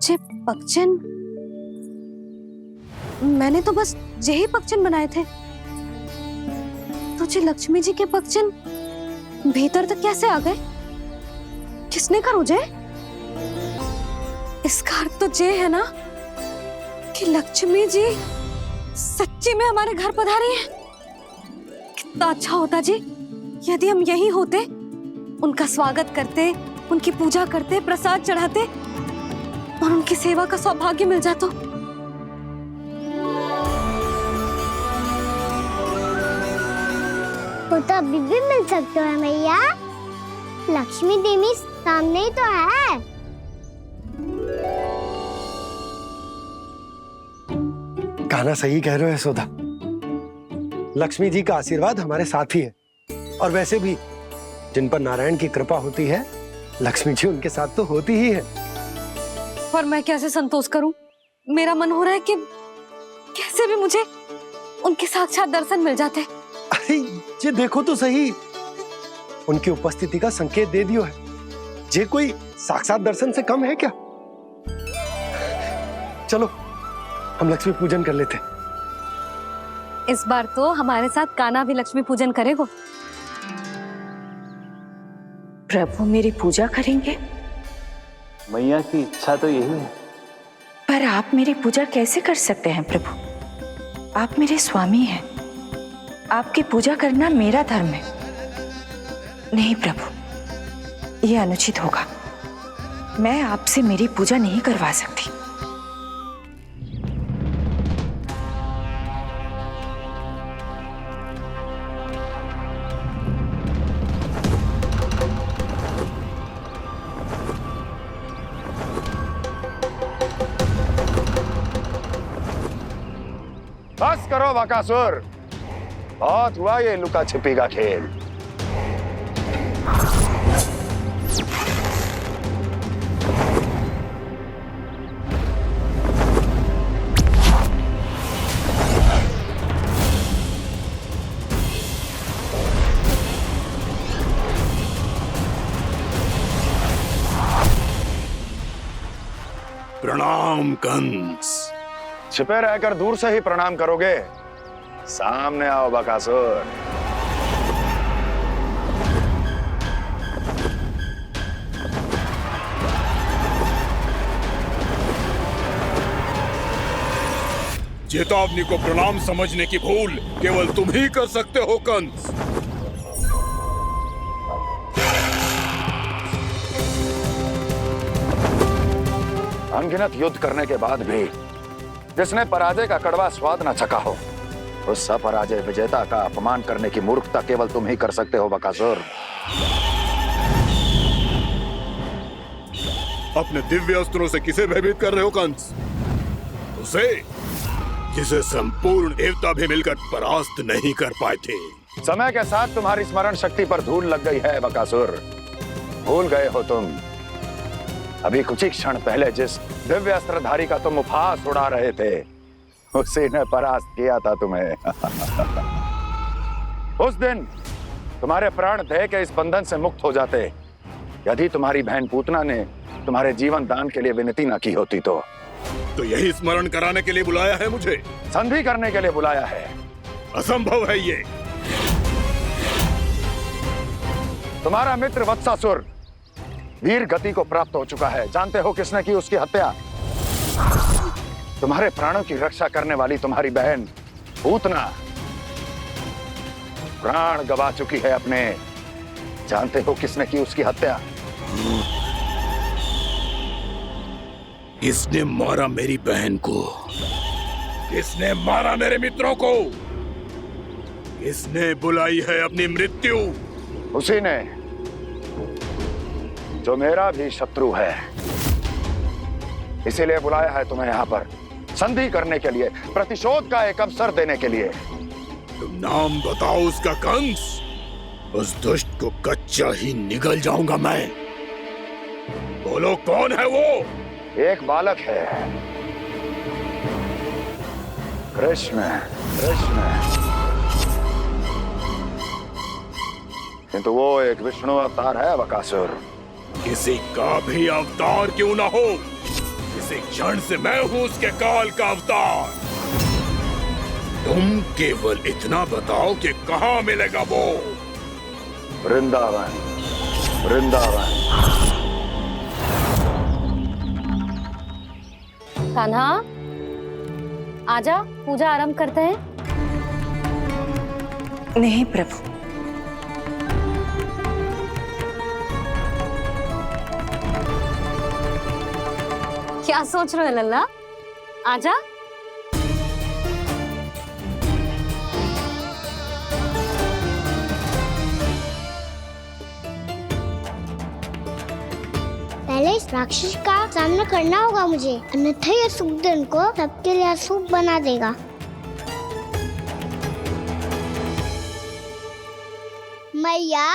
जे पगचन, मैंने तो बस यही पगचन बनाए थे। तो जे लक्ष्मी जी के पगचन भीतर तक कैसे आ गए? किसने करो जे? इसका अर्थ तो जे है ना कि लक्ष्मी जी सच्ची में हमारे घर पधारी हैं। कितना अच्छा होता जी यदि हम यहीं होते, उनका स्वागत करते, उनकी पूजा करते, प्रसाद चढ़ाते और उनकी सेवा का सौभाग्य मिल जाता। वो तो अभी भी मिल सकते हैं मैया, लक्ष्मी देवी सामने ही तो है। गाना सही कह रहे हो यशोदा, लक्ष्मी जी का आशीर्वाद हमारे साथ ही है। और वैसे भी जिन पर नारायण की कृपा होती है, लक्ष्मी जी उनके साथ तो होती ही है। पर मैं कैसे संतोष करूं? मेरा मन हो रहा है कि कैसे भी मुझे उनके साक्षात दर्शन मिल जाते। अरे ये देखो तो सही, उनकी उपस्थिति का संकेत दे दियो है। ये कोई साक्षात दर्शन से कम है क्या? चलो हम लक्ष्मी पूजन कर लेते। इस बार तो हमारे साथ कान्हा भी लक्ष्मी पूजन करेगा। प्रभु मेरी पूजा करेंगे? मैया की इच्छा तो यही है। पर आप मेरी पूजा कैसे कर सकते हैं प्रभु? आप मेरे स्वामी हैं, आपकी पूजा करना मेरा धर्म है। नहीं प्रभु, यह अनुचित होगा। मैं आपसे मेरी पूजा नहीं करवा सकती। बस करो बकासुर, बहुत हुआ ये लुका छिपी का खेल। प्रणाम कंस। छिपे रहकर दूर से ही प्रणाम करोगे? सामने आओ बकासुर। चेतावनी को प्रणाम समझने की भूल केवल तुम ही कर सकते हो कंस। अनगिनत युद्ध करने के बाद भी जिसने पराजय का कड़वा स्वाद न चखा हो, उस अपराजय विजेता का अपमान करने की मूर्खता केवल तुम ही कर सकते हो बकासुर। अपने दिव्य अस्त्रों से किसे भयभीत कर रहे हो कंस? उसे जिसे संपूर्ण देवता भी मिलकर परास्त नहीं कर पाए थे। समय के साथ तुम्हारी स्मरण शक्ति पर धूल लग गई है बकासुर। भूल गए हो तुम अभी कुछ ही क्षण पहले जिस दिव्य अस्त्रधारी का तुम उपहास उड़ा रहे थे, उसी ने परास्त किया था तुम्हें। उस दिन तुम्हारे प्राण देह के इस बंधन से मुक्त हो जाते यदि तुम्हारी बहन पूतना ने तुम्हारे जीवन दान के लिए विनती न की होती। तो यही स्मरण कराने के लिए बुलाया है मुझे? संधि करने के लिए बुलाया है। असंभव है ये। तुम्हारा मित्र वत्सासुर वीर गति को प्राप्त हो चुका है। जानते हो किसने की उसकी हत्या? तुम्हारे प्राणों की रक्षा करने वाली तुम्हारी बहन पूतना प्राण गवा चुकी है अपने। जानते हो किसने की उसकी हत्या? किसने मारा मेरी बहन को? किसने मारा मेरे मित्रों को? किसने बुलाई है अपनी मृत्यु? उसी ने जो मेरा भी शत्रु है। इसीलिए बुलाया है तुम्हें यहाँ पर संधि करने के लिए, प्रतिशोध का एक अवसर देने के लिए। तुम नाम बताओ उसका कंस। उस दुष्ट को कच्चा ही निगल जाऊंगा मैं। बोलो कौन है वो? एक बालक है, कृष्ण। किंतु वो एक विष्णु अवतार है बकासुर। किसी का भी अवतार क्यों ना हो, इस इसी क्षण से मैं हूं उसके काल का अवतार। तुम केवल इतना बताओ कि कहां मिलेगा वो। वृंदावन, वृंदावन। कान्हा, आजा, पूजा आरंभ करते हैं। नहीं प्रभु, क्या सोच रहे हो लल्ला? आजा। पहले इस राक्षस का सामना करना होगा मुझे, अन्यथा ये सुखदन को सबके लिए अशुभ बना देगा। मैया,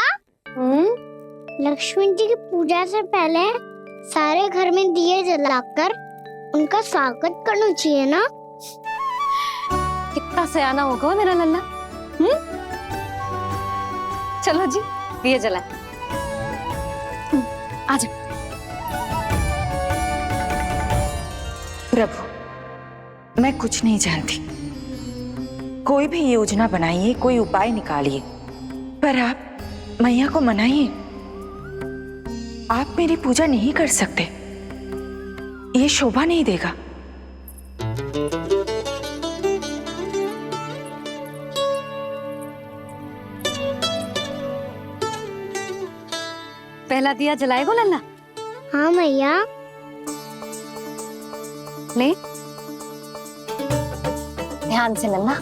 लक्ष्मी जी की पूजा से पहले सारे घर में दिए जलाकर उनका स्वागत करना चाहिए ना? कितना सयाना होगा मेरा लल्ला। चलो जी, दिए जला। आजा। प्रभु मैं कुछ नहीं जानती। कोई भी योजना बनाइए, कोई उपाय निकालिए, पर आप मैया को मनाइए। आप मेरी पूजा नहीं कर सकते, ये शोभा नहीं देगा। पहला दिया जलाएगो लल्ला? हाँ मैया। ले, ध्यान से लल्ला।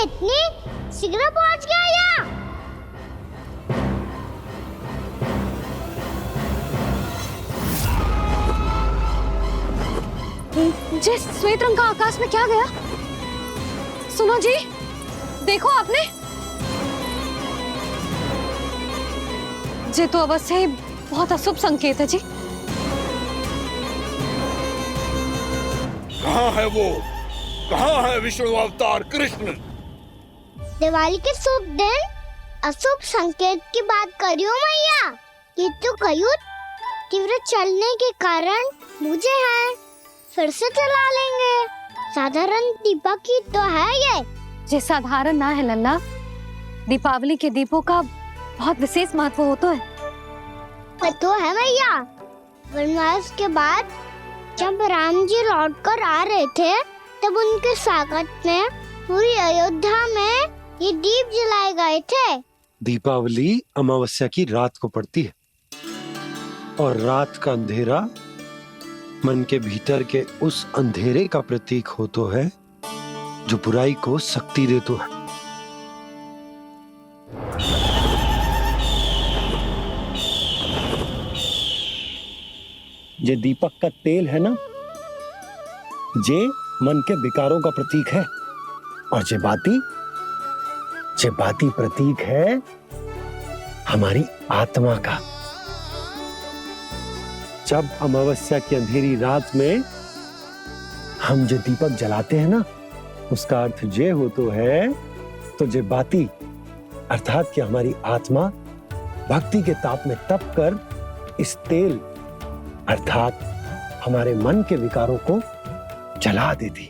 इतनी शीघ्र पहुंच गया यहाँ? जिस श्वेत रंग का आकाश में क्या गया? सुनो जी, देखो आपने, ये तो अवश्य ही बहुत अशुभ संकेत है जी। कहाँ है वो? कहाँ है विष्णु अवतार कृष्ण? दिवाली के शुभ दिन अशुभ संकेत की बात करियो मैया। ये तो कयूत तीव्र चलने के कारण मुझे है, फिर से चला लेंगे। साधारण दीपक ही तो है ये साधारण ना है लल्ला, दीपावली के दीपों का बहुत विशेष महत्व होता है। तो है मैया। वनवास के बाद जब राम जी लौटकर आ रहे थे, तब उनके स्वागत में पूरी अयोध्या में ये दीप जलाए गए थे। दीपावली अमावस्या की रात को पड़ती है और रात का अंधेरा मन के भीतर के उस अंधेरे का प्रतीक होतो है जो बुराई को शक्ति देतो है। ये दीपक का तेल है ना, जे मन के विकारों का प्रतीक है, और जे बाती प्रतीक है हमारी आत्मा का। जब अमावस्या की अंधेरी रात में हम जो दीपक जलाते हैं ना, उसका अर्थ जे हो तो है, तो जे बाती अर्थात कि हमारी आत्मा भक्ति के ताप में तप कर इस तेल अर्थात हमारे मन के विकारों को जला देती।